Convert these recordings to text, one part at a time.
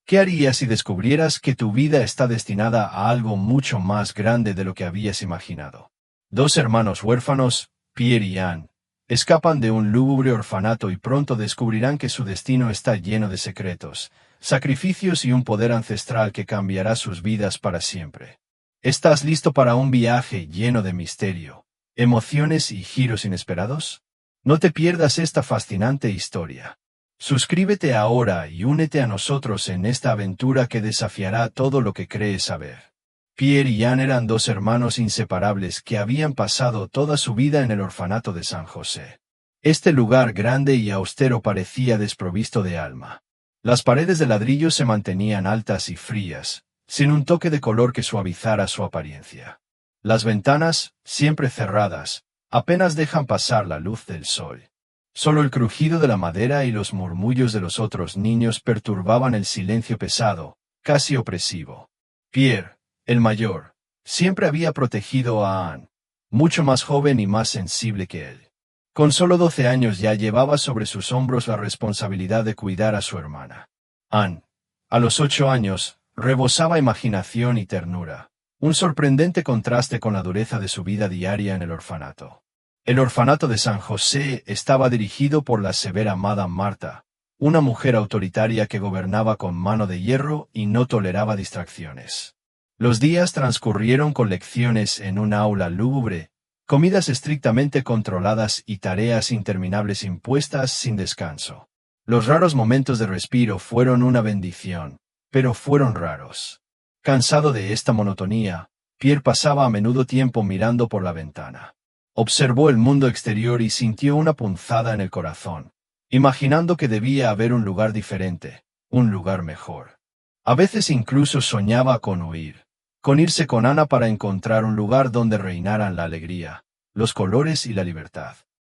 ¿Qué harías si descubrieras que tu vida está destinada a algo mucho más grande de lo que habías imaginado? Dos hermanos huérfanos, Pierre y Anne, escapan de un lúgubre orfanato y pronto descubrirán que su destino está lleno de secretos, sacrificios y un poder ancestral que cambiará sus vidas para siempre. ¿Estás listo para un viaje lleno de misterio, emociones y giros inesperados? No te pierdas esta fascinante historia. Suscríbete ahora y únete a nosotros en esta aventura que desafiará todo lo que crees saber. Pierre y Anne eran dos hermanos inseparables que habían pasado toda su vida en el orfanato de San José. Este lugar grande y austero parecía desprovisto de alma. Las paredes de ladrillo se mantenían altas y frías, sin un toque de color que suavizara su apariencia. Las ventanas, siempre cerradas, apenas dejan pasar la luz del sol. Solo el crujido de la madera y los murmullos de los otros niños perturbaban el silencio pesado, casi opresivo. Pierre, el mayor, siempre había protegido a Anne, mucho más joven y más sensible que él. Con solo 12 años ya llevaba sobre sus hombros la responsabilidad de cuidar a su hermana. Anne, a los 8 años, rebosaba imaginación y ternura, un sorprendente contraste con la dureza de su vida diaria en el orfanato. El orfanato de San José estaba dirigido por la severa Madame Marta, una mujer autoritaria que gobernaba con mano de hierro y no toleraba distracciones. Los días transcurrieron con lecciones en un aula lúgubre, comidas estrictamente controladas y tareas interminables impuestas sin descanso. Los raros momentos de respiro fueron una bendición, pero fueron raros. Cansado de esta monotonía, Pierre pasaba a menudo tiempo mirando por la ventana. Observó el mundo exterior y sintió una punzada en el corazón, imaginando que debía haber un lugar diferente, un lugar mejor. A veces incluso soñaba con huir, con irse con Ana para encontrar un lugar donde reinaran la alegría, los colores y la libertad.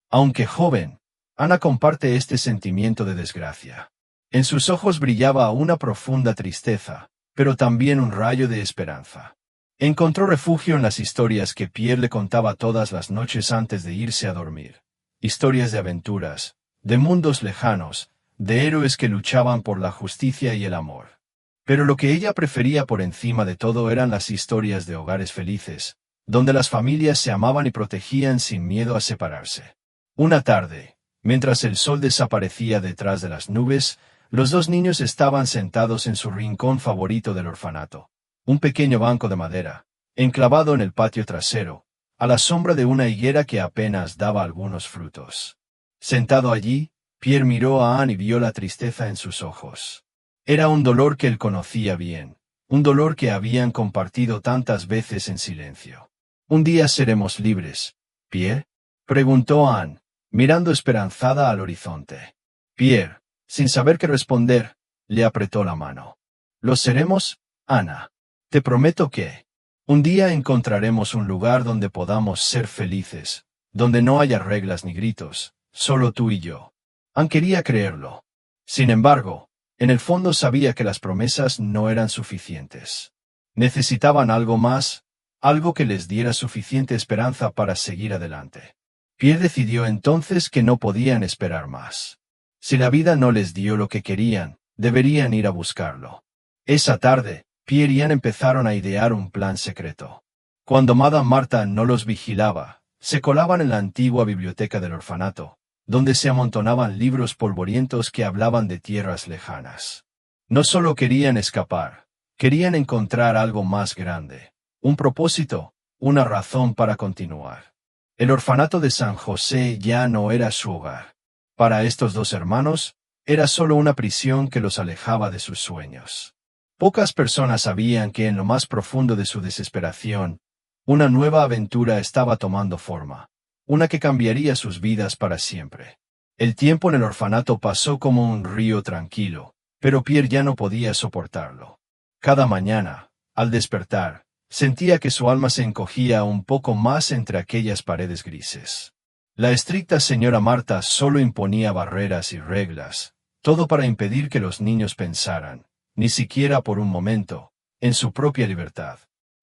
Aunque joven, Ana comparte este sentimiento de desgracia. En sus ojos brillaba una profunda tristeza, pero también un rayo de esperanza. Encontró refugio en las historias que Pierre le contaba todas las noches antes de irse a dormir. Historias de aventuras, de mundos lejanos, de héroes que luchaban por la justicia y el amor. Pero lo que ella prefería por encima de todo eran las historias de hogares felices, donde las familias se amaban y protegían sin miedo a separarse. Una tarde, mientras el sol desaparecía detrás de las nubes, los dos niños estaban sentados en su rincón favorito del orfanato. Un pequeño banco de madera, enclavado en el patio trasero, a la sombra de una higuera que apenas daba algunos frutos. Sentado allí, Pierre miró a Anne y vio la tristeza en sus ojos. Era un dolor que él conocía bien, un dolor que habían compartido tantas veces en silencio. «¿Un día seremos libres, Pierre?», preguntó Anne, mirando esperanzada al horizonte. Pierre, sin saber qué responder, le apretó la mano. «¿Lo seremos, Ana? Te prometo que un día encontraremos un lugar donde podamos ser felices, donde no haya reglas ni gritos, solo tú y yo». Anne quería creerlo. Sin embargo, en el fondo sabía que las promesas no eran suficientes. Necesitaban algo más, algo que les diera suficiente esperanza para seguir adelante. Pierre decidió entonces que no podían esperar más. Si la vida no les dio lo que querían, deberían ir a buscarlo. Esa tarde, Pierre y Anne empezaron a idear un plan secreto. Cuando Madame Marta no los vigilaba, se colaban en la antigua biblioteca del orfanato, donde se amontonaban libros polvorientos que hablaban de tierras lejanas. No solo querían escapar, querían encontrar algo más grande, un propósito, una razón para continuar. El orfanato de San José ya no era su hogar. Para estos dos hermanos, era solo una prisión que los alejaba de sus sueños. Pocas personas sabían que en lo más profundo de su desesperación, una nueva aventura estaba tomando forma, una que cambiaría sus vidas para siempre. El tiempo en el orfanato pasó como un río tranquilo, pero Pierre ya no podía soportarlo. Cada mañana, al despertar, sentía que su alma se encogía un poco más entre aquellas paredes grises. La estricta señora Marta solo imponía barreras y reglas, todo para impedir que los niños pensaran, ni siquiera por un momento, en su propia libertad.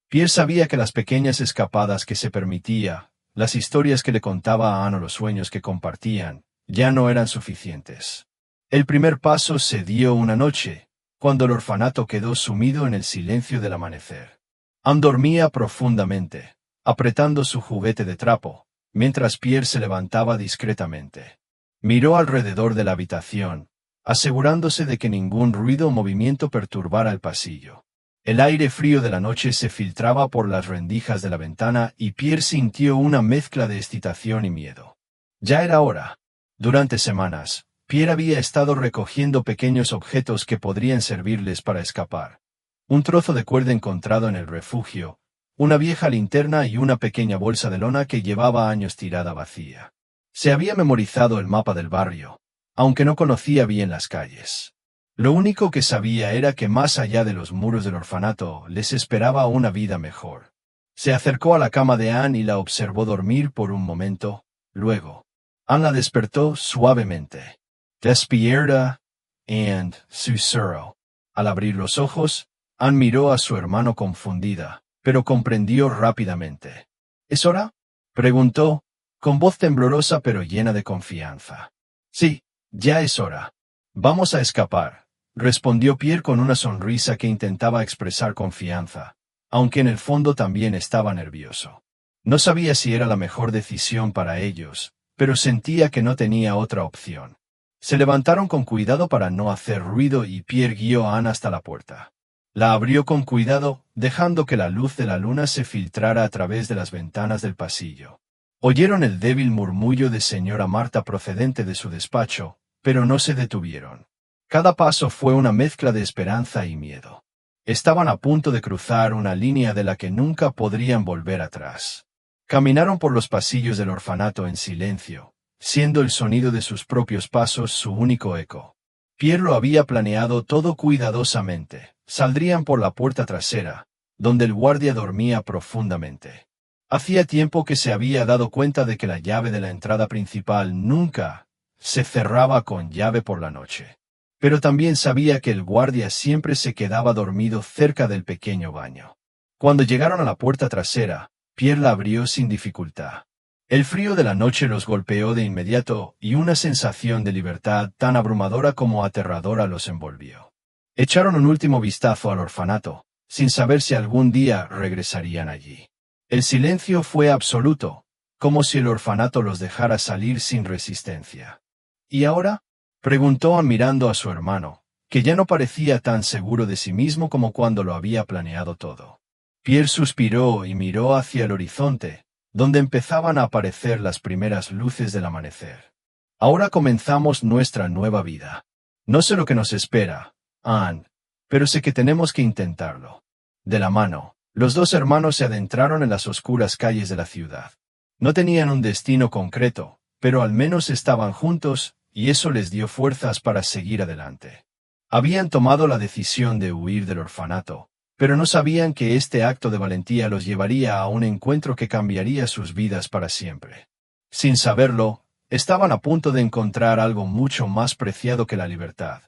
Pierre sabía que las pequeñas escapadas que se permitía, las historias que le contaba a Anne o los sueños que compartían, ya no eran suficientes. El primer paso se dio una noche, cuando el orfanato quedó sumido en el silencio del amanecer. Anne dormía profundamente, apretando su juguete de trapo, mientras Pierre se levantaba discretamente. Miró alrededor de la habitación, asegurándose de que ningún ruido o movimiento perturbara el pasillo. El aire frío de la noche se filtraba por las rendijas de la ventana y Pierre sintió una mezcla de excitación y miedo. Ya era hora. Durante semanas, Pierre había estado recogiendo pequeños objetos que podrían servirles para escapar. Un trozo de cuerda encontrado en el refugio, una vieja linterna y una pequeña bolsa de lona que llevaba años tirada vacía. Se había memorizado el mapa del barrio, aunque no conocía bien las calles. Lo único que sabía era que más allá de los muros del orfanato les esperaba una vida mejor. Se acercó a la cama de Anne y la observó dormir por un momento, luego. Anne la despertó suavemente. «Despierta», Anne susurró. Al abrir los ojos, Anne miró a su hermano confundida, pero comprendió rápidamente. «¿Es hora?», preguntó, con voz temblorosa pero llena de confianza. «Sí, ya es hora. Vamos a escapar», respondió Pierre con una sonrisa que intentaba expresar confianza, aunque en el fondo también estaba nervioso. No sabía si era la mejor decisión para ellos, pero sentía que no tenía otra opción. Se levantaron con cuidado para no hacer ruido y Pierre guió a Anne hasta la puerta. La abrió con cuidado, dejando que la luz de la luna se filtrara a través de las ventanas del pasillo. Oyeron el débil murmullo de señora Marta procedente de su despacho, pero no se detuvieron. Cada paso fue una mezcla de esperanza y miedo. Estaban a punto de cruzar una línea de la que nunca podrían volver atrás. Caminaron por los pasillos del orfanato en silencio, siendo el sonido de sus propios pasos su único eco. Pierre lo había planeado todo cuidadosamente. Saldrían por la puerta trasera, donde el guardia dormía profundamente. Hacía tiempo que se había dado cuenta de que la llave de la entrada principal nunca se cerraba con llave por la noche. Pero también sabía que el guardia siempre se quedaba dormido cerca del pequeño baño. Cuando llegaron a la puerta trasera, Pierre la abrió sin dificultad. El frío de la noche los golpeó de inmediato y una sensación de libertad tan abrumadora como aterradora los envolvió. Echaron un último vistazo al orfanato, sin saber si algún día regresarían allí. El silencio fue absoluto, como si el orfanato los dejara salir sin resistencia. ¿Y ahora?, preguntó Anne mirando a su hermano, que ya no parecía tan seguro de sí mismo como cuando lo había planeado todo. Pierre suspiró y miró hacia el horizonte, donde empezaban a aparecer las primeras luces del amanecer. «Ahora comenzamos nuestra nueva vida. No sé lo que nos espera, Anne, pero sé que tenemos que intentarlo». De la mano, los dos hermanos se adentraron en las oscuras calles de la ciudad. No tenían un destino concreto, pero al menos estaban juntos, y eso les dio fuerzas para seguir adelante. Habían tomado la decisión de huir del orfanato, pero no sabían que este acto de valentía los llevaría a un encuentro que cambiaría sus vidas para siempre. Sin saberlo, estaban a punto de encontrar algo mucho más preciado que la libertad.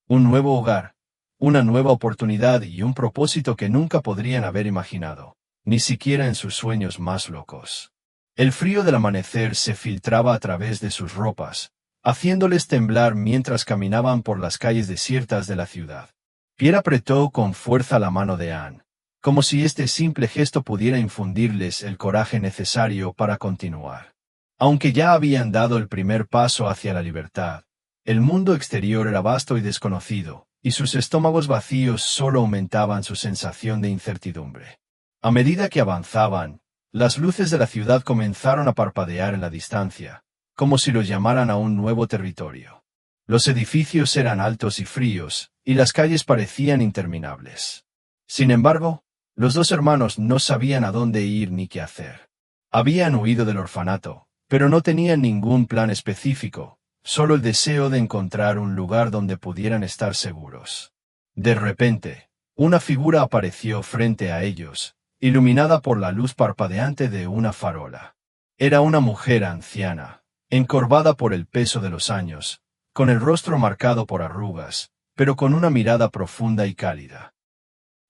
Un nuevo hogar, una nueva oportunidad y un propósito que nunca podrían haber imaginado, ni siquiera en sus sueños más locos. El frío del amanecer se filtraba a través de sus ropas, haciéndoles temblar mientras caminaban por las calles desiertas de la ciudad. Pierre apretó con fuerza la mano de Anne, como si este simple gesto pudiera infundirles el coraje necesario para continuar. Aunque ya habían dado el primer paso hacia la libertad, el mundo exterior era vasto y desconocido, y sus estómagos vacíos solo aumentaban su sensación de incertidumbre. A medida que avanzaban, las luces de la ciudad comenzaron a parpadear en la distancia, como si los llamaran a un nuevo territorio. Los edificios eran altos y fríos, y las calles parecían interminables. Sin embargo, los dos hermanos no sabían a dónde ir ni qué hacer. Habían huido del orfanato, pero no tenían ningún plan específico, solo el deseo de encontrar un lugar donde pudieran estar seguros. De repente, una figura apareció frente a ellos, iluminada por la luz parpadeante de una farola. Era una mujer anciana, encorvada por el peso de los años, con el rostro marcado por arrugas, pero con una mirada profunda y cálida.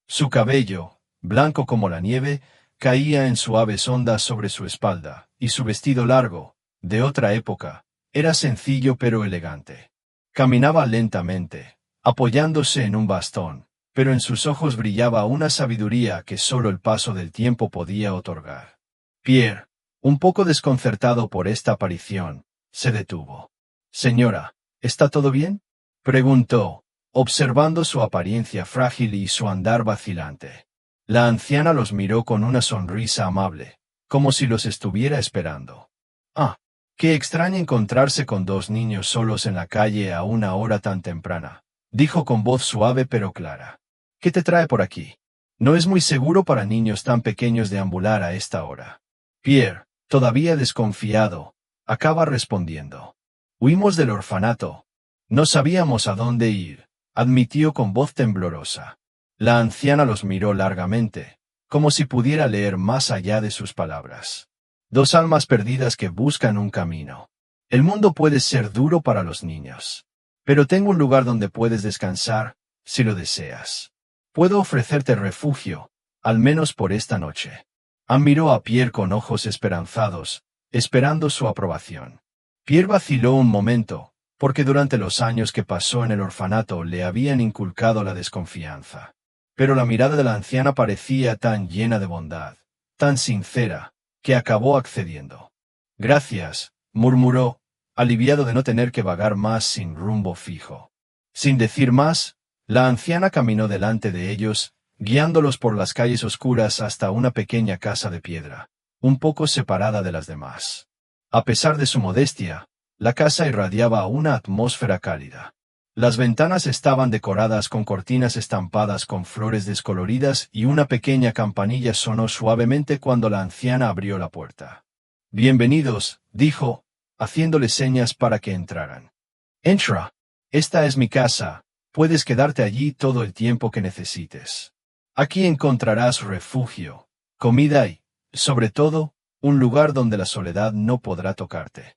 Su cabello, blanco como la nieve, caía en suaves ondas sobre su espalda, y su vestido largo, de otra época, era sencillo pero elegante. Caminaba lentamente, apoyándose en un bastón, pero en sus ojos brillaba una sabiduría que solo el paso del tiempo podía otorgar. Pierre, un poco desconcertado por esta aparición, se detuvo. «Señora, ¿está todo bien?», preguntó, observando su apariencia frágil y su andar vacilante. La anciana los miró con una sonrisa amable, como si los estuviera esperando. «Ah, qué extraño encontrarse con dos niños solos en la calle a una hora tan temprana», dijo con voz suave pero clara. «¿Qué te trae por aquí? No es muy seguro para niños tan pequeños deambular a esta hora». Pierre, todavía desconfiado, acaba respondiendo. «Huimos del orfanato. No sabíamos a dónde ir», admitió con voz temblorosa. La anciana los miró largamente, como si pudiera leer más allá de sus palabras. «Dos almas perdidas que buscan un camino. El mundo puede ser duro para los niños. Pero tengo un lugar donde puedes descansar, si lo deseas. Puedo ofrecerte refugio, al menos por esta noche». Anne miró a Pierre con ojos esperanzados, esperando su aprobación. Pierre vaciló un momento, porque durante los años que pasó en el orfanato le habían inculcado la desconfianza. Pero la mirada de la anciana parecía tan llena de bondad, tan sincera, que acabó accediendo. «Gracias», murmuró, aliviado de no tener que vagar más sin rumbo fijo. Sin decir más, la anciana caminó delante de ellos, guiándolos por las calles oscuras hasta una pequeña casa de piedra, un poco separada de las demás. A pesar de su modestia, la casa irradiaba una atmósfera cálida. Las ventanas estaban decoradas con cortinas estampadas con flores descoloridas y una pequeña campanilla sonó suavemente cuando la anciana abrió la puerta. «Bienvenidos», dijo, haciéndole señas para que entraran. «Entra. Esta es mi casa, puedes quedarte allí todo el tiempo que necesites. Aquí encontrarás refugio, comida y, sobre todo, un lugar donde la soledad no podrá tocarte».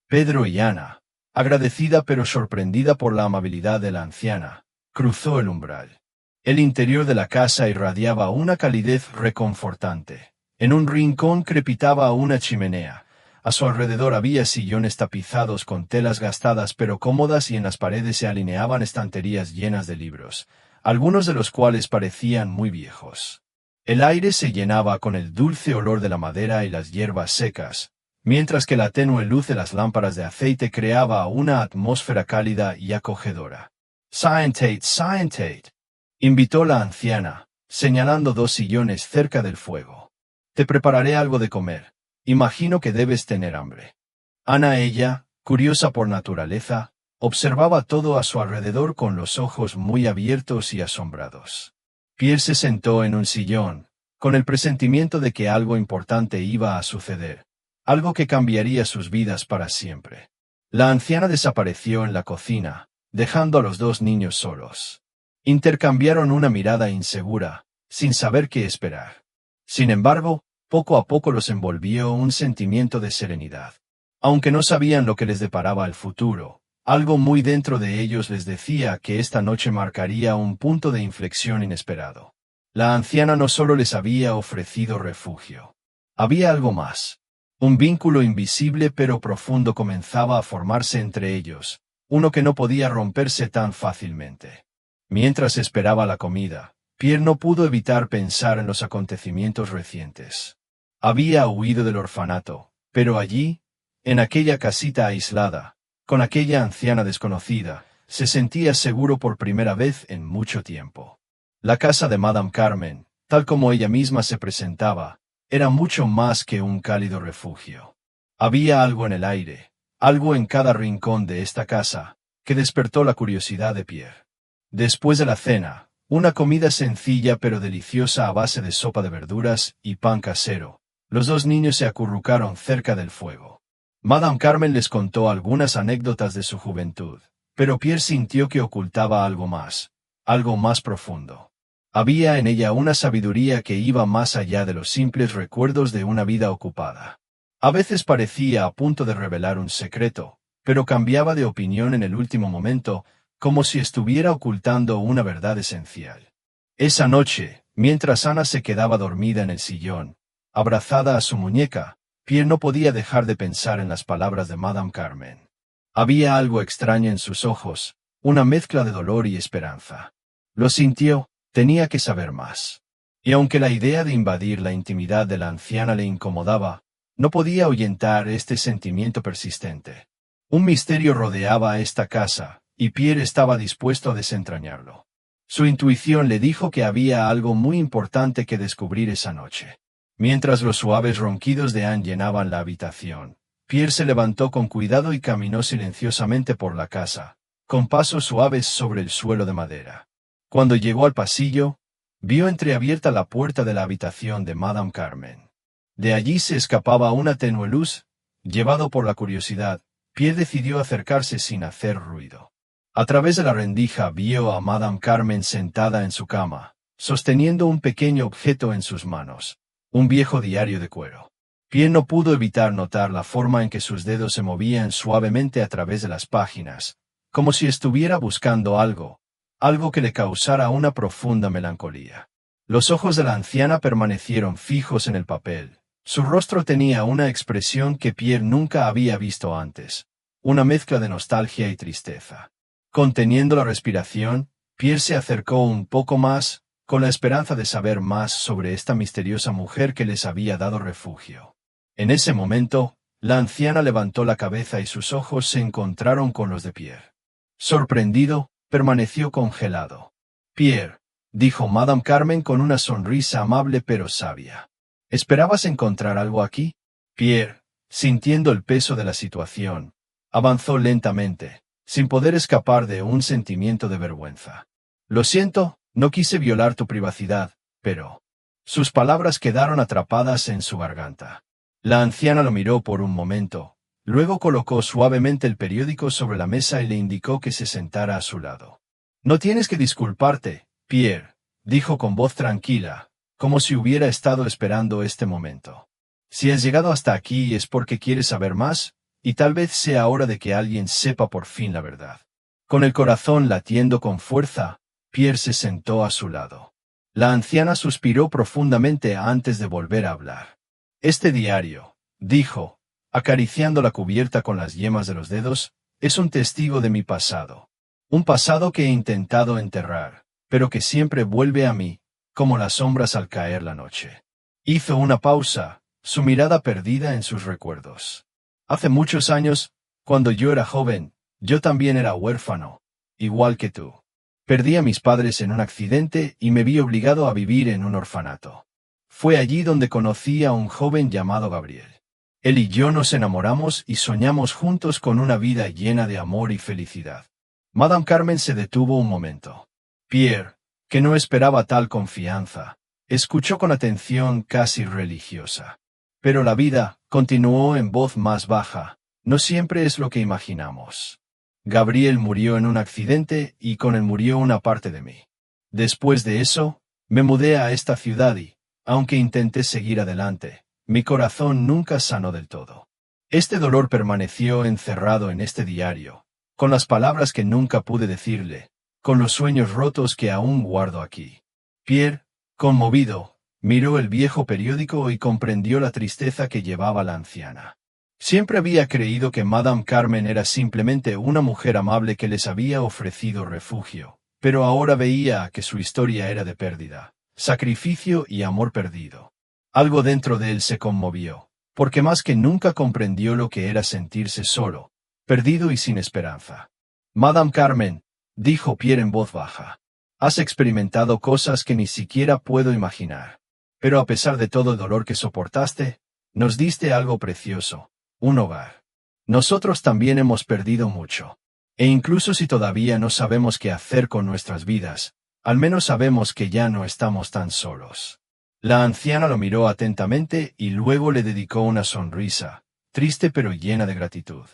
Pedro y Ana, agradecida pero sorprendida por la amabilidad de la anciana, cruzó el umbral. El interior de la casa irradiaba una calidez reconfortante. En un rincón crepitaba una chimenea. A su alrededor había sillones tapizados con telas gastadas pero cómodas y en las paredes se alineaban estanterías llenas de libros, algunos de los cuales parecían muy viejos. El aire se llenaba con el dulce olor de la madera y las hierbas secas, mientras que la tenue luz de las lámparas de aceite creaba una atmósfera cálida y acogedora. «Siéntate», invitó la anciana, señalando dos sillones cerca del fuego. «Te prepararé algo de comer. Imagino que debes tener hambre». Ella, curiosa por naturaleza, observaba todo a su alrededor con los ojos muy abiertos y asombrados. Pierre se sentó en un sillón, con el presentimiento de que algo importante iba a suceder, algo que cambiaría sus vidas para siempre. La anciana desapareció en la cocina, dejando a los dos niños solos. Intercambiaron una mirada insegura, sin saber qué esperar. Sin embargo, poco a poco los envolvió un sentimiento de serenidad. Aunque no sabían lo que les deparaba el futuro, algo muy dentro de ellos les decía que esta noche marcaría un punto de inflexión inesperado. La anciana no solo les había ofrecido refugio. Había algo más. Un vínculo invisible pero profundo comenzaba a formarse entre ellos, uno que no podía romperse tan fácilmente. Mientras esperaba la comida, Pierre no pudo evitar pensar en los acontecimientos recientes. Había huido del orfanato, pero allí, en aquella casita aislada, con aquella anciana desconocida, se sentía seguro por primera vez en mucho tiempo. La casa de Madame Carmen, tal como ella misma se presentaba, era mucho más que un cálido refugio. Había algo en el aire, algo en cada rincón de esta casa, que despertó la curiosidad de Pierre. Después de la cena, una comida sencilla pero deliciosa a base de sopa de verduras y pan casero, los dos niños se acurrucaron cerca del fuego. Madame Carmen les contó algunas anécdotas de su juventud, pero Pierre sintió que ocultaba algo más profundo. Había en ella una sabiduría que iba más allá de los simples recuerdos de una vida ocupada. A veces parecía a punto de revelar un secreto, pero cambiaba de opinión en el último momento, como si estuviera ocultando una verdad esencial. Esa noche, mientras Ana se quedaba dormida en el sillón, abrazada a su muñeca, Pierre no podía dejar de pensar en las palabras de Madame Carmen. Había algo extraño en sus ojos, una mezcla de dolor y esperanza. Lo sintió, tenía que saber más. Y aunque la idea de invadir la intimidad de la anciana le incomodaba, no podía ahuyentar este sentimiento persistente. Un misterio rodeaba esta casa, y Pierre estaba dispuesto a desentrañarlo. Su intuición le dijo que había algo muy importante que descubrir esa noche. Mientras los suaves ronquidos de Anne llenaban la habitación, Pierre se levantó con cuidado y caminó silenciosamente por la casa, con pasos suaves sobre el suelo de madera. Cuando llegó al pasillo, vio entreabierta la puerta de la habitación de Madame Carmen. De allí se escapaba una tenue luz. Llevado por la curiosidad, Pierre decidió acercarse sin hacer ruido. A través de la rendija vio a Madame Carmen sentada en su cama, sosteniendo un pequeño objeto en sus manos, un viejo diario de cuero. Pierre no pudo evitar notar la forma en que sus dedos se movían suavemente a través de las páginas, como si estuviera buscando algo que le causara una profunda melancolía. Los ojos de la anciana permanecieron fijos en el papel. Su rostro tenía una expresión que Pierre nunca había visto antes, una mezcla de nostalgia y tristeza. Conteniendo la respiración, Pierre se acercó un poco más, con la esperanza de saber más sobre esta misteriosa mujer que les había dado refugio. En ese momento, la anciana levantó la cabeza y sus ojos se encontraron con los de Pierre. Sorprendido, permaneció congelado. Pierre, dijo Madame Carmen con una sonrisa amable pero sabia. ¿Esperabas encontrar algo aquí? Pierre, sintiendo el peso de la situación, avanzó lentamente, sin poder escapar de un sentimiento de vergüenza. Lo siento, no quise violar tu privacidad, pero... Sus palabras quedaron atrapadas en su garganta. La anciana lo miró por un momento, luego colocó suavemente el periódico sobre la mesa y le indicó que se sentara a su lado. No tienes que disculparte, Pierre, dijo con voz tranquila, como si hubiera estado esperando este momento. Si has llegado hasta aquí es porque quieres saber más, y tal vez sea hora de que alguien sepa por fin la verdad. Con el corazón latiendo con fuerza, Pierre se sentó a su lado. La anciana suspiró profundamente antes de volver a hablar. Este diario, dijo, acariciando la cubierta con las yemas de los dedos, es un testigo de mi pasado. Un pasado que he intentado enterrar, pero que siempre vuelve a mí, como las sombras al caer la noche. Hizo una pausa, su mirada perdida en sus recuerdos. Hace muchos años, cuando yo era joven, yo también era huérfano, igual que tú. Perdí a mis padres en un accidente y me vi obligado a vivir en un orfanato. Fue allí donde conocí a un joven llamado Gabriel. Él y yo nos enamoramos y soñamos juntos con una vida llena de amor y felicidad. Madame Carmen se detuvo un momento. Pierre, que no esperaba tal confianza, escuchó con atención casi religiosa. Pero la vida, continuó en voz más baja, no siempre es lo que imaginamos. Gabriel murió en un accidente y con él murió una parte de mí. Después de eso, me mudé a esta ciudad y, aunque intenté seguir adelante, mi corazón nunca sanó del todo. Este dolor permaneció encerrado en este diario, con las palabras que nunca pude decirle, con los sueños rotos que aún guardo aquí. Pierre, conmovido, miró el viejo periódico y comprendió la tristeza que llevaba la anciana. Siempre había creído que Madame Carmen era simplemente una mujer amable que les había ofrecido refugio, pero ahora veía que su historia era de pérdida, sacrificio y amor perdido. Algo dentro de él se conmovió, porque más que nunca comprendió lo que era sentirse solo, perdido y sin esperanza. Madame Carmen, dijo Pierre en voz baja, has experimentado cosas que ni siquiera puedo imaginar. Pero a pesar de todo el dolor que soportaste, nos diste algo precioso, un hogar. Nosotros también hemos perdido mucho. E incluso si todavía no sabemos qué hacer con nuestras vidas, al menos sabemos que ya no estamos tan solos. La anciana lo miró atentamente y luego le dedicó una sonrisa, triste pero llena de gratitud.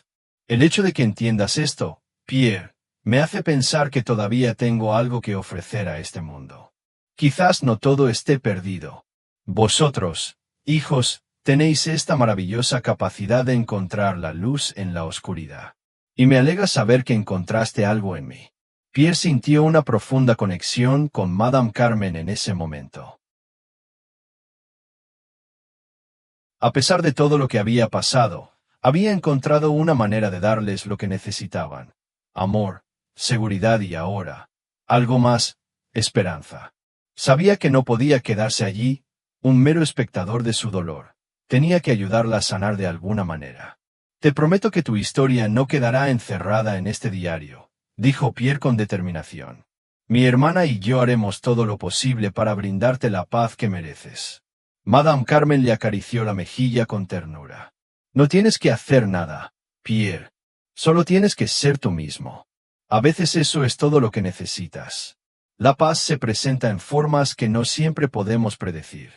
El hecho de que entiendas esto, Pierre, me hace pensar que todavía tengo algo que ofrecer a este mundo. Quizás no todo esté perdido. Vosotros, hijos, tenéis esta maravillosa capacidad de encontrar la luz en la oscuridad. Y me alegra saber que encontraste algo en mí. Pierre sintió una profunda conexión con Madame Carmen en ese momento. A pesar de todo lo que había pasado, había encontrado una manera de darles lo que necesitaban: amor, seguridad y ahora, algo más, esperanza. Sabía que no podía quedarse allí, un mero espectador de su dolor. Tenía que ayudarla a sanar de alguna manera. Te prometo que tu historia no quedará encerrada en este diario, dijo Pierre con determinación. Mi hermana y yo haremos todo lo posible para brindarte la paz que mereces. Madame Carmen le acarició la mejilla con ternura. No tienes que hacer nada, Pierre. Solo tienes que ser tú mismo. A veces eso es todo lo que necesitas. La paz se presenta en formas que no siempre podemos predecir.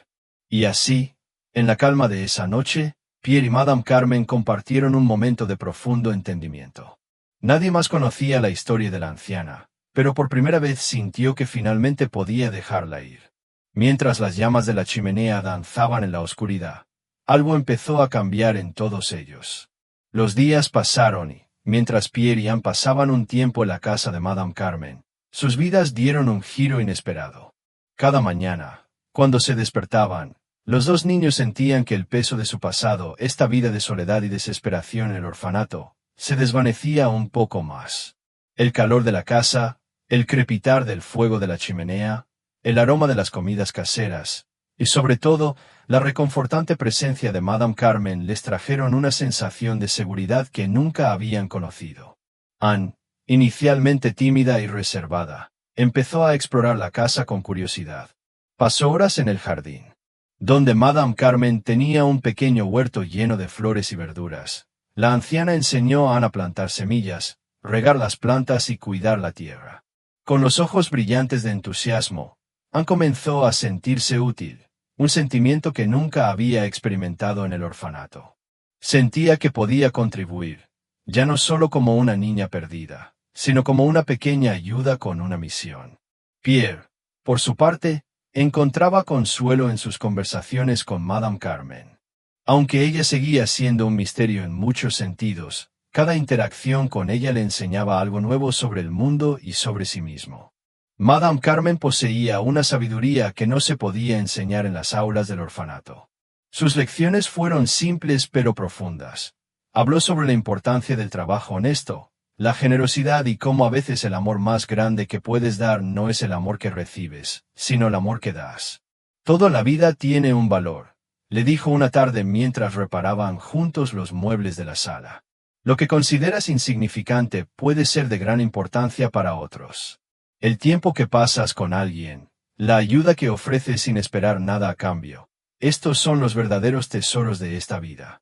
Y así, en la calma de esa noche, Pierre y Madame Carmen compartieron un momento de profundo entendimiento. Nadie más conocía la historia de la anciana, pero por primera vez sintió que finalmente podía dejarla ir. Mientras las llamas de la chimenea danzaban en la oscuridad, algo empezó a cambiar en todos ellos. Los días pasaron y, mientras Pierre y Anne pasaban un tiempo en la casa de Madame Carmen, sus vidas dieron un giro inesperado. Cada mañana, cuando se despertaban, los dos niños sentían que el peso de su pasado, esta vida de soledad y desesperación en el orfanato, se desvanecía un poco más. El calor de la casa, el crepitar del fuego de la chimenea, el aroma de las comidas caseras, y sobre todo, la reconfortante presencia de Madame Carmen les trajeron una sensación de seguridad que nunca habían conocido. Anne, inicialmente tímida y reservada, empezó a explorar la casa con curiosidad. Pasó horas en el jardín, donde Madame Carmen tenía un pequeño huerto lleno de flores y verduras. La anciana enseñó a Anne a plantar semillas, regar las plantas y cuidar la tierra. Con los ojos brillantes de entusiasmo, Anne comenzó a sentirse útil, un sentimiento que nunca había experimentado en el orfanato. Sentía que podía contribuir, ya no solo como una niña perdida, sino como una pequeña ayuda con una misión. Pierre, por su parte, encontraba consuelo en sus conversaciones con Madame Carmen. Aunque ella seguía siendo un misterio en muchos sentidos, cada interacción con ella le enseñaba algo nuevo sobre el mundo y sobre sí mismo. Madame Carmen poseía una sabiduría que no se podía enseñar en las aulas del orfanato. Sus lecciones fueron simples pero profundas. Habló sobre la importancia del trabajo honesto, la generosidad y cómo a veces el amor más grande que puedes dar no es el amor que recibes, sino el amor que das. Toda la vida tiene un valor, le dijo una tarde mientras reparaban juntos los muebles de la sala. Lo que consideras insignificante puede ser de gran importancia para otros. El tiempo que pasas con alguien, la ayuda que ofreces sin esperar nada a cambio, estos son los verdaderos tesoros de esta vida.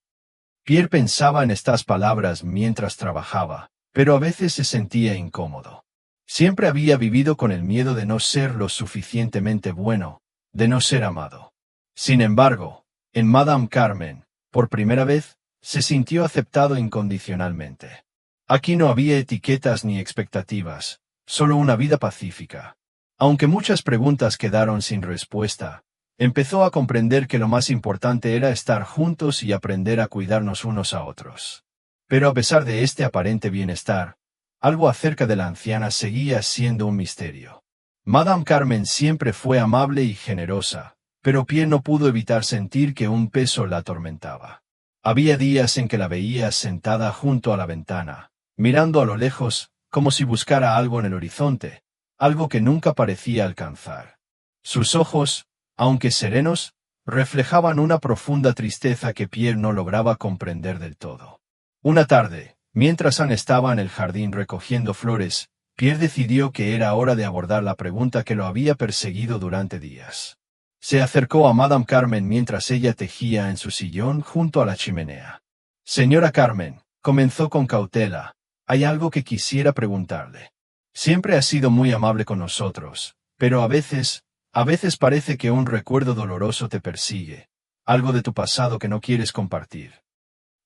Pierre pensaba en estas palabras mientras trabajaba, pero a veces se sentía incómodo. Siempre había vivido con el miedo de no ser lo suficientemente bueno, de no ser amado. Sin embargo, en Madame Carmen, por primera vez, se sintió aceptado incondicionalmente. Aquí no había etiquetas ni expectativas, solo una vida pacífica. Aunque muchas preguntas quedaron sin respuesta, empezó a comprender que lo más importante era estar juntos y aprender a cuidarnos unos a otros. Pero a pesar de este aparente bienestar, algo acerca de la anciana seguía siendo un misterio. Madame Carmen siempre fue amable y generosa, pero Pierre no pudo evitar sentir que un peso la atormentaba. Había días en que la veía sentada junto a la ventana, mirando a lo lejos, como si buscara algo en el horizonte, algo que nunca parecía alcanzar. Sus ojos, aunque serenos, reflejaban una profunda tristeza que Pierre no lograba comprender del todo. Una tarde, mientras Anne estaba en el jardín recogiendo flores, Pierre decidió que era hora de abordar la pregunta que lo había perseguido durante días. Se acercó a Madame Carmen mientras ella tejía en su sillón junto a la chimenea. Señora Carmen, comenzó con cautela, hay algo que quisiera preguntarle. Siempre ha sido muy amable con nosotros, pero a veces parece que un recuerdo doloroso te persigue, algo de tu pasado que no quieres compartir.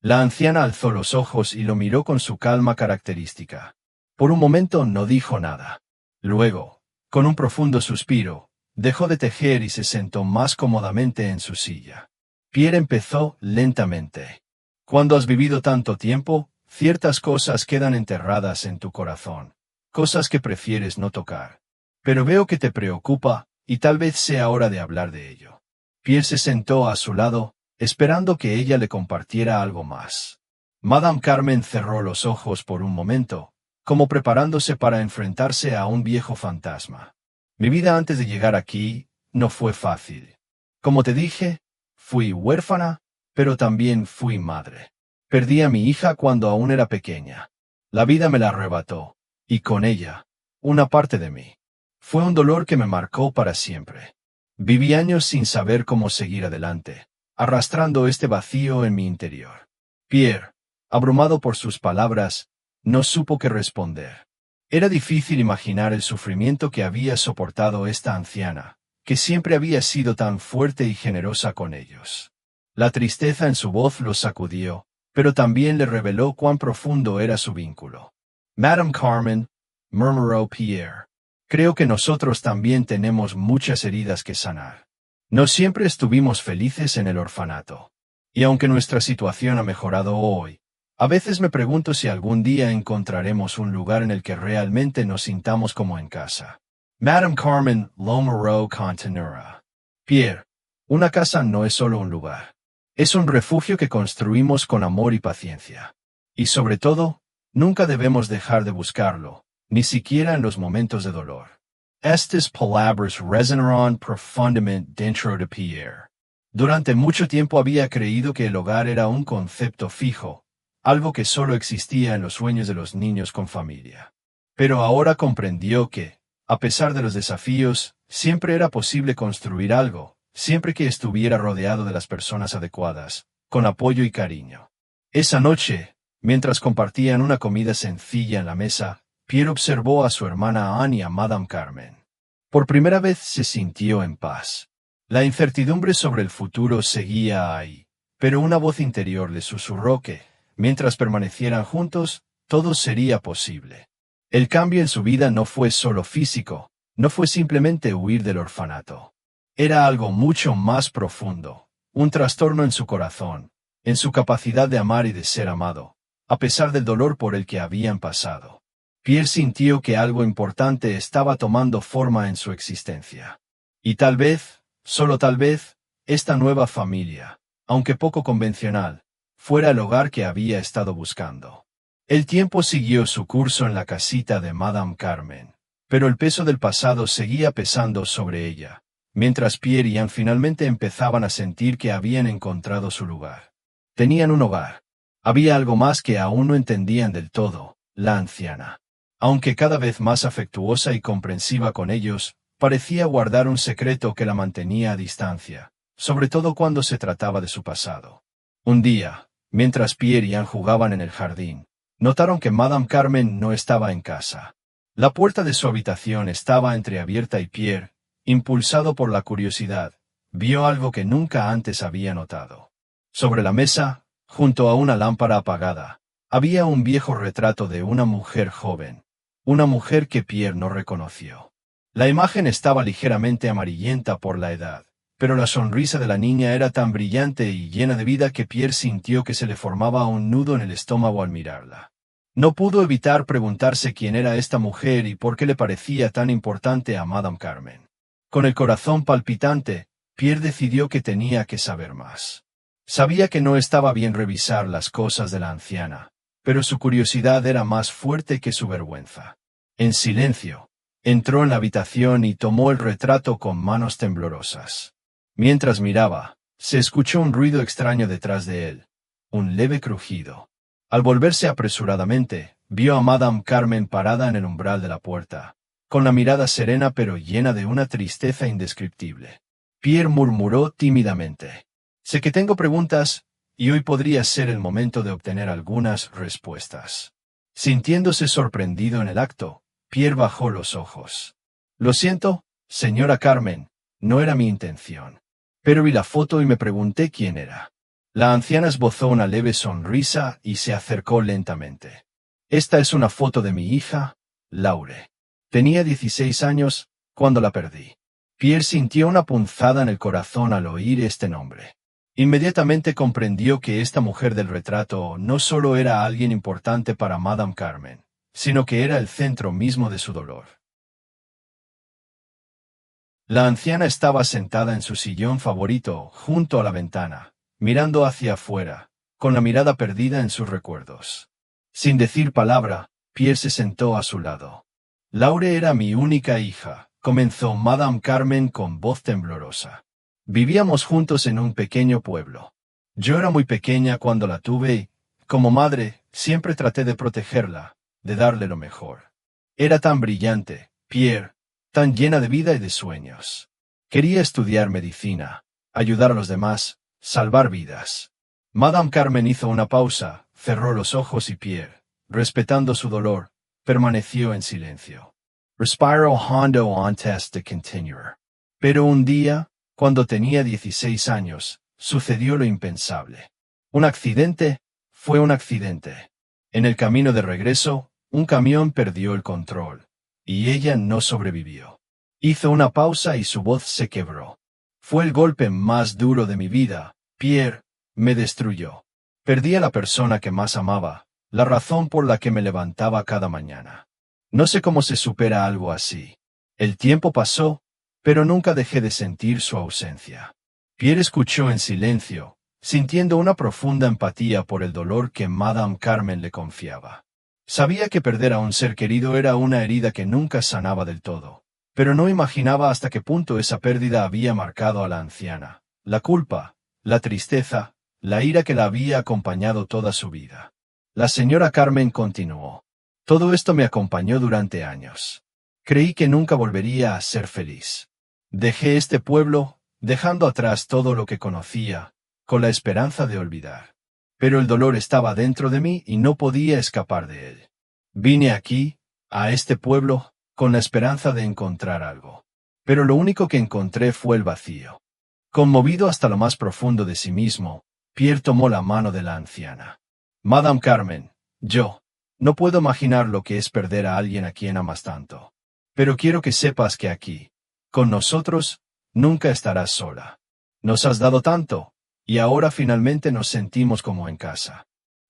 La anciana alzó los ojos y lo miró con su calma característica. Por un momento no dijo nada. Luego, con un profundo suspiro, dejó de tejer y se sentó más cómodamente en su silla. Pierre empezó lentamente. Cuando has vivido tanto tiempo, ciertas cosas quedan enterradas en tu corazón, cosas que prefieres no tocar. Pero veo que te preocupa, y tal vez sea hora de hablar de ello. Pierre se sentó a su lado, esperando que ella le compartiera algo más. Madame Carmen cerró los ojos por un momento, como preparándose para enfrentarse a un viejo fantasma. Mi vida antes de llegar aquí no fue fácil. Como te dije, fui huérfana, pero también fui madre. Perdí a mi hija cuando aún era pequeña. La vida me la arrebató, y con ella, una parte de mí. Fue un dolor que me marcó para siempre. Viví años sin saber cómo seguir adelante, arrastrando este vacío en mi interior. Pierre, abrumado por sus palabras, no supo qué responder. Era difícil imaginar el sufrimiento que había soportado esta anciana, que siempre había sido tan fuerte y generosa con ellos. La tristeza en su voz los sacudió, pero también le reveló cuán profundo era su vínculo. Madame Carmen, murmuró Pierre, creo que nosotros también tenemos muchas heridas que sanar. No siempre estuvimos felices en el orfanato. Y aunque nuestra situación ha mejorado hoy, a veces me pregunto si algún día encontraremos un lugar en el que realmente nos sintamos como en casa. Madame Carmen Lomereau continuará. Pierre, una casa no es solo un lugar. Es un refugio que construimos con amor y paciencia. Y sobre todo, nunca debemos dejar de buscarlo, ni siquiera en los momentos de dolor. Estas palabras resonaron profundamente dentro de Pierre. Durante mucho tiempo había creído que el hogar era un concepto fijo, algo que solo existía en los sueños de los niños con familia. Pero ahora comprendió que, a pesar de los desafíos, siempre era posible construir algo, siempre que estuviera rodeado de las personas adecuadas, con apoyo y cariño. Esa noche, mientras compartían una comida sencilla en la mesa, Pierre observó a su hermana Anne y a Madame Carmen. Por primera vez se sintió en paz. La incertidumbre sobre el futuro seguía ahí, pero una voz interior le susurró que, mientras permanecieran juntos, todo sería posible. El cambio en su vida no fue solo físico, no fue simplemente huir del orfanato. Era algo mucho más profundo, un trastorno en su corazón, en su capacidad de amar y de ser amado, a pesar del dolor por el que habían pasado. Pierre sintió que algo importante estaba tomando forma en su existencia. Y tal vez, solo tal vez, esta nueva familia, aunque poco convencional, fuera el hogar que había estado buscando. El tiempo siguió su curso en la casita de Madame Carmen, pero el peso del pasado seguía pesando sobre ella, mientras Pierre y Anne finalmente empezaban a sentir que habían encontrado su lugar. Tenían un hogar. Había algo más que aún no entendían del todo, la anciana. Aunque cada vez más afectuosa y comprensiva con ellos, parecía guardar un secreto que la mantenía a distancia, sobre todo cuando se trataba de su pasado. Un día, mientras Pierre y Anne jugaban en el jardín, notaron que Madame Carmen no estaba en casa. La puerta de su habitación estaba entreabierta y Pierre, impulsado por la curiosidad, vio algo que nunca antes había notado. Sobre la mesa, junto a una lámpara apagada, había un viejo retrato de una mujer joven, una mujer que Pierre no reconoció. La imagen estaba ligeramente amarillenta por la edad, pero la sonrisa de la niña era tan brillante y llena de vida que Pierre sintió que se le formaba un nudo en el estómago al mirarla. No pudo evitar preguntarse quién era esta mujer y por qué le parecía tan importante a Madame Carmen. Con el corazón palpitante, Pierre decidió que tenía que saber más. Sabía que no estaba bien revisar las cosas de la anciana, pero su curiosidad era más fuerte que su vergüenza. En silencio, entró en la habitación y tomó el retrato con manos temblorosas. Mientras miraba, se escuchó un ruido extraño detrás de él, un leve crujido. Al volverse apresuradamente, vio a Madame Carmen parada en el umbral de la puerta, con la mirada serena pero llena de una tristeza indescriptible. Pierre murmuró tímidamente: «Sé que tengo preguntas, y hoy podría ser el momento de obtener algunas respuestas». Sintiéndose sorprendido en el acto, Pierre bajó los ojos. «Lo siento, señora Carmen, no era mi intención. Pero vi la foto y me pregunté quién era». La anciana esbozó una leve sonrisa y se acercó lentamente. «Esta es una foto de mi hija, Laure. Tenía 16 años cuando la perdí». Pierre sintió una punzada en el corazón al oír este nombre. Inmediatamente comprendió que esta mujer del retrato no solo era alguien importante para Madame Carmen, sino que era el centro mismo de su dolor. La anciana estaba sentada en su sillón favorito, junto a la ventana, mirando hacia afuera, con la mirada perdida en sus recuerdos. Sin decir palabra, Pierre se sentó a su lado. Laure era mi única hija, comenzó Madame Carmen con voz temblorosa. Vivíamos juntos en un pequeño pueblo. Yo era muy pequeña cuando la tuve y, como madre, siempre traté de protegerla, de darle lo mejor. Era tan brillante, Pierre, tan llena de vida y de sueños. Quería estudiar medicina, ayudar a los demás, salvar vidas. Madame Carmen hizo una pausa, cerró los ojos y Pierre, respetando su dolor, permaneció en silencio. Respiro hondo antes de continuar. Pero un día, cuando tenía 16 años, sucedió lo impensable. Un accidente fue un accidente. En el camino de regreso, un camión perdió el control, y ella no sobrevivió. Hizo una pausa y su voz se quebró. Fue el golpe más duro de mi vida, Pierre, me destruyó. Perdí a la persona que más amaba, la razón por la que me levantaba cada mañana. No sé cómo se supera algo así. El tiempo pasó, pero nunca dejé de sentir su ausencia. Pierre escuchó en silencio, sintiendo una profunda empatía por el dolor que Madame Carmen le confiaba. Sabía que perder a un ser querido era una herida que nunca sanaba del todo, pero no imaginaba hasta qué punto esa pérdida había marcado a la anciana. La culpa, la tristeza, la ira que la había acompañado toda su vida. La señora Carmen continuó. Todo esto me acompañó durante años. Creí que nunca volvería a ser feliz. Dejé este pueblo, dejando atrás todo lo que conocía, con la esperanza de olvidar. Pero el dolor estaba dentro de mí y no podía escapar de él. Vine aquí, a este pueblo, con la esperanza de encontrar algo. Pero lo único que encontré fue el vacío. Conmovido hasta lo más profundo de sí mismo, Pierre tomó la mano de la anciana. Madame Carmen, yo no puedo imaginar lo que es perder a alguien a quien amas tanto. Pero quiero que sepas que aquí, con nosotros, nunca estarás sola. Nos has dado tanto, y ahora finalmente nos sentimos como en casa.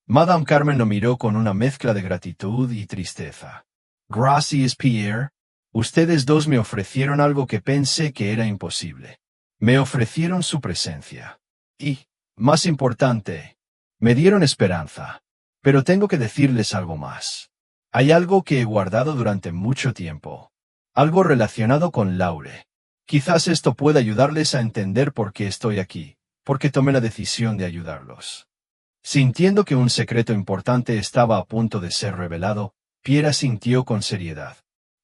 Madame Carmen lo miró con una mezcla de gratitud y tristeza. Gracias, Pierre. Ustedes dos me ofrecieron algo que pensé que era imposible. Me ofrecieron su presencia. Y, más importante, me dieron esperanza. Pero tengo que decirles algo más. Hay algo que he guardado durante mucho tiempo. Algo relacionado con Laure. Quizás esto pueda ayudarles a entender por qué estoy aquí, porque tomé la decisión de ayudarlos. Sintiendo que un secreto importante estaba a punto de ser revelado, Pierre asintió con seriedad.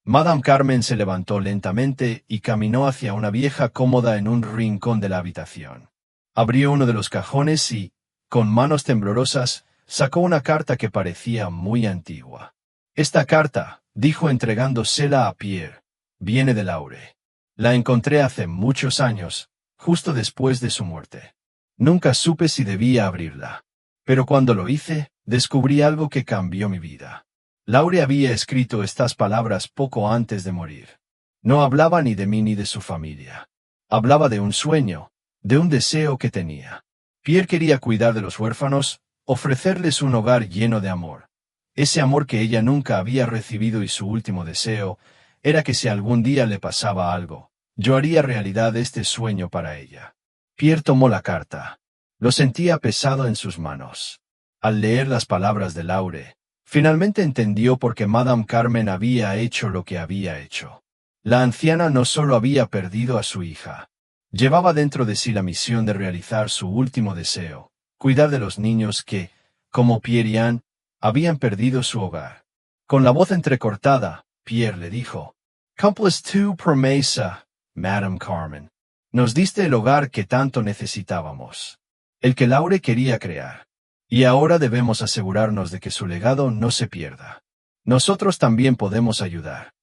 Madame Carmen se levantó lentamente y caminó hacia una vieja cómoda en un rincón de la habitación. Abrió uno de los cajones y, con manos temblorosas, sacó una carta que parecía muy antigua. Esta carta, dijo entregándosela a Pierre, viene de Laure. La encontré hace muchos años, justo después de su muerte. Nunca supe si debía abrirla. Pero cuando lo hice, descubrí algo que cambió mi vida. Laure había escrito estas palabras poco antes de morir. No hablaba ni de mí ni de su familia. Hablaba de un sueño, de un deseo que tenía. Pierre quería cuidar de los huérfanos, ofrecerles un hogar lleno de amor. Ese amor que ella nunca había recibido y su último deseo era que si algún día le pasaba algo, yo haría realidad este sueño para ella. Pierre tomó la carta. Lo sentía pesado en sus manos. Al leer las palabras de Laure, finalmente entendió por qué Madame Carmen había hecho lo que había hecho. La anciana no solo había perdido a su hija, llevaba dentro de sí la misión de realizar su último deseo, cuidar de los niños que, como Pierre y Anne, habían perdido su hogar. Con la voz entrecortada, Pierre le dijo, «Cumples tu promesa, Madame Carmen. Nos diste el hogar que tanto necesitábamos, el que Laure quería crear. Y ahora debemos asegurarnos de que su legado no se pierda. Nosotros también podemos ayudar».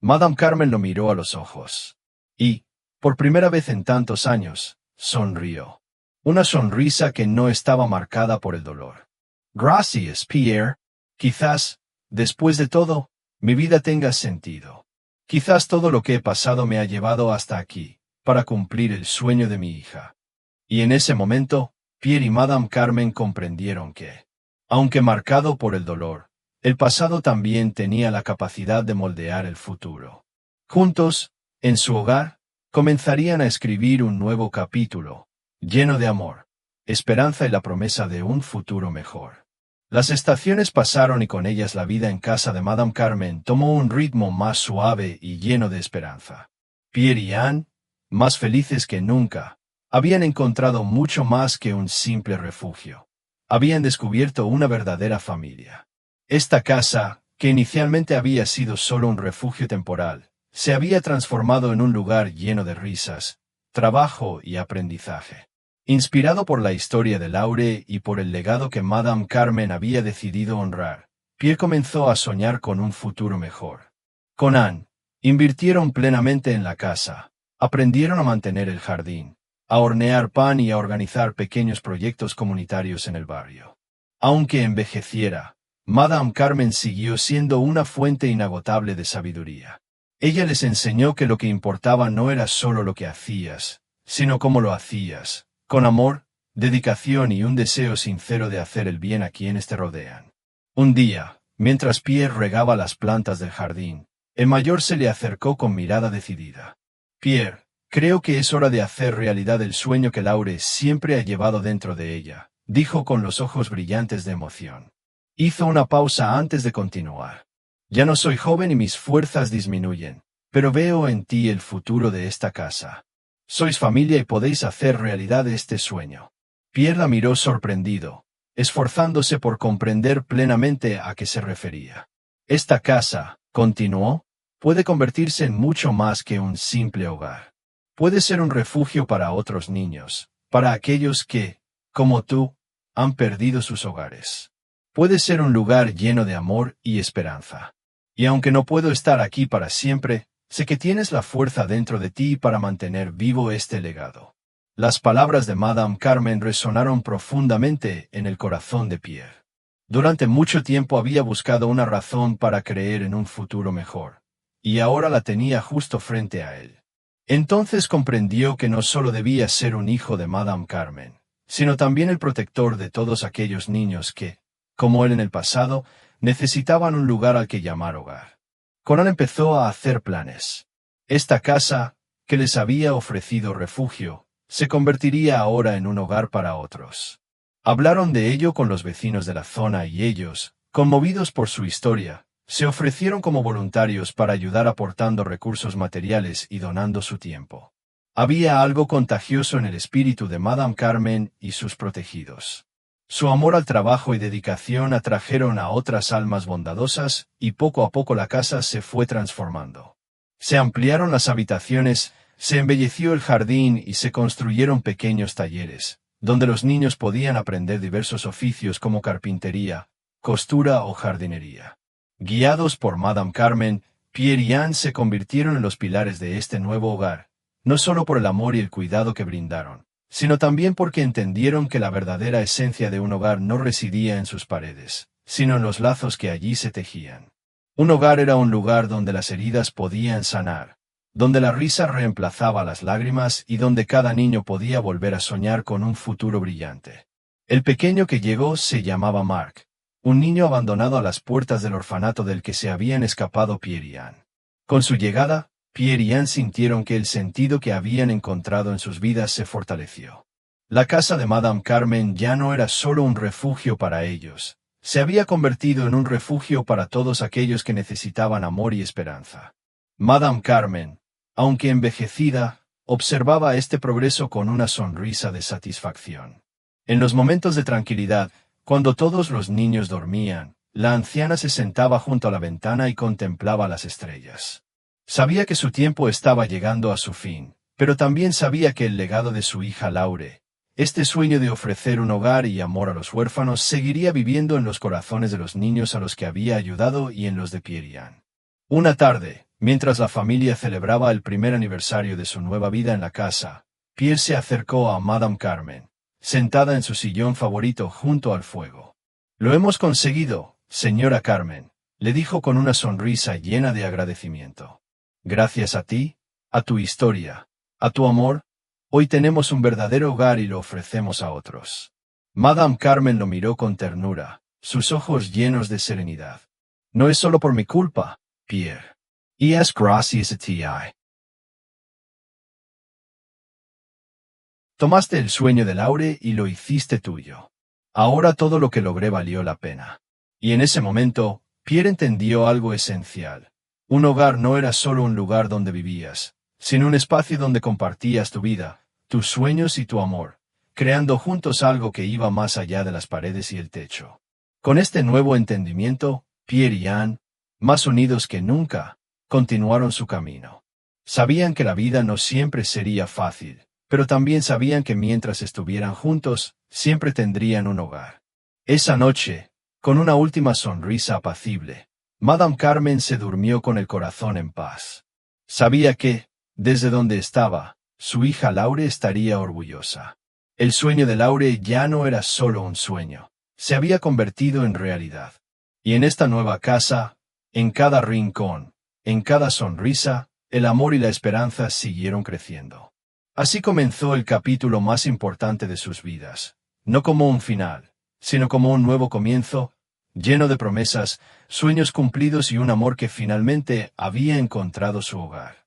Madame Carmen lo miró a los ojos. Y, por primera vez en tantos años, sonrió. Una sonrisa que no estaba marcada por el dolor. «Gracias, Pierre. Quizás, después de todo, mi vida tenga sentido. Quizás todo lo que he pasado me ha llevado hasta aquí, para cumplir el sueño de mi hija». Y en ese momento, Pierre y Madame Carmen comprendieron que, aunque marcado por el dolor, el pasado también tenía la capacidad de moldear el futuro. Juntos, en su hogar, comenzarían a escribir un nuevo capítulo, lleno de amor, esperanza y la promesa de un futuro mejor. Las estaciones pasaron y con ellas la vida en casa de Madame Carmen tomó un ritmo más suave y lleno de esperanza. Pierre y Anne, más felices que nunca, habían encontrado mucho más que un simple refugio. Habían descubierto una verdadera familia. Esta casa, que inicialmente había sido solo un refugio temporal, se había transformado en un lugar lleno de risas, trabajo y aprendizaje. Inspirado por la historia de Laure y por el legado que Madame Carmen había decidido honrar, Pierre comenzó a soñar con un futuro mejor. Con Anne, invirtieron plenamente en la casa, aprendieron a mantener el jardín, a hornear pan y a organizar pequeños proyectos comunitarios en el barrio. Aunque envejeciera, Madame Carmen siguió siendo una fuente inagotable de sabiduría. Ella les enseñó que lo que importaba no era solo lo que hacías, sino cómo lo hacías, con amor, dedicación y un deseo sincero de hacer el bien a quienes te rodean. Un día, mientras Pierre regaba las plantas del jardín, el mayor se le acercó con mirada decidida. Pierre, creo que es hora de hacer realidad el sueño que Laure siempre ha llevado dentro de ella, dijo con los ojos brillantes de emoción. Hizo una pausa antes de continuar. Ya no soy joven y mis fuerzas disminuyen, pero veo en ti el futuro de esta casa. Sois familia y podéis hacer realidad este sueño. Pierre la miró sorprendido, esforzándose por comprender plenamente a qué se refería. Esta casa, continuó, puede convertirse en mucho más que un simple hogar. Puede ser un refugio para otros niños, para aquellos que, como tú, han perdido sus hogares. Puede ser un lugar lleno de amor y esperanza. Y aunque no puedo estar aquí para siempre, sé que tienes la fuerza dentro de ti para mantener vivo este legado. Las palabras de Madame Carmen resonaron profundamente en el corazón de Pierre. Durante mucho tiempo había buscado una razón para creer en un futuro mejor, y ahora la tenía justo frente a él. Entonces comprendió que no solo debía ser un hijo de Madame Carmen, sino también el protector de todos aquellos niños que, como él en el pasado, necesitaban un lugar al que llamar hogar. Conan empezó a hacer planes. Esta casa, que les había ofrecido refugio, se convertiría ahora en un hogar para otros. Hablaron de ello con los vecinos de la zona y ellos, conmovidos por su historia, se ofrecieron como voluntarios para ayudar aportando recursos materiales y donando su tiempo. Había algo contagioso en el espíritu de Madame Carmen y sus protegidos. Su amor al trabajo y dedicación atrajeron a otras almas bondadosas, y poco a poco la casa se fue transformando. Se ampliaron las habitaciones, se embelleció el jardín y se construyeron pequeños talleres, donde los niños podían aprender diversos oficios como carpintería, costura o jardinería. Guiados por Madame Carmen, Pierre y Anne se convirtieron en los pilares de este nuevo hogar, no solo por el amor y el cuidado que brindaron, sino también porque entendieron que la verdadera esencia de un hogar no residía en sus paredes, sino en los lazos que allí se tejían. Un hogar era un lugar donde las heridas podían sanar, donde la risa reemplazaba las lágrimas y donde cada niño podía volver a soñar con un futuro brillante. El pequeño que llegó se llamaba Mark, un niño abandonado a las puertas del orfanato del que se habían escapado Pierre y Anne. Con su llegada, Pierre y Anne sintieron que el sentido que habían encontrado en sus vidas se fortaleció. La casa de Madame Carmen ya no era solo un refugio para ellos, se había convertido en un refugio para todos aquellos que necesitaban amor y esperanza. Madame Carmen, aunque envejecida, observaba este progreso con una sonrisa de satisfacción. En los momentos de tranquilidad, cuando todos los niños dormían, la anciana se sentaba junto a la ventana y contemplaba las estrellas. Sabía que su tiempo estaba llegando a su fin, pero también sabía que el legado de su hija Laure, este sueño de ofrecer un hogar y amor a los huérfanos, seguiría viviendo en los corazones de los niños a los que había ayudado y en los de Pierre y Anne. Una tarde, mientras la familia celebraba el primer aniversario de su nueva vida en la casa, Pierre se acercó a Madame Carmen, sentada en su sillón favorito junto al fuego. «Lo hemos conseguido, señora Carmen», le dijo con una sonrisa llena de agradecimiento. «Gracias a ti, a tu historia, a tu amor, hoy tenemos un verdadero hogar y lo ofrecemos a otros». Madame Carmen lo miró con ternura, sus ojos llenos de serenidad. «No es solo por mi culpa, Pierre. Y es gracias a ti. Tomaste el sueño de Laure y lo hiciste tuyo. Ahora todo lo que logré valió la pena. Y en ese momento, Pierre entendió algo esencial. Un hogar no era solo un lugar donde vivías, sino un espacio donde compartías tu vida, tus sueños y tu amor, creando juntos algo que iba más allá de las paredes y el techo. Con este nuevo entendimiento, Pierre y Anne, más unidos que nunca, continuaron su camino. Sabían que la vida no siempre sería fácil, pero también sabían que mientras estuvieran juntos, siempre tendrían un hogar. Esa noche, con una última sonrisa apacible, Madame Carmen se durmió con el corazón en paz. Sabía que, desde donde estaba, su hija Laure estaría orgullosa. El sueño de Laure ya no era solo un sueño, se había convertido en realidad. Y en esta nueva casa, en cada rincón, en cada sonrisa, el amor y la esperanza siguieron creciendo. Así comenzó el capítulo más importante de sus vidas, no como un final, sino como un nuevo comienzo, lleno de promesas, sueños cumplidos y un amor que finalmente había encontrado su hogar.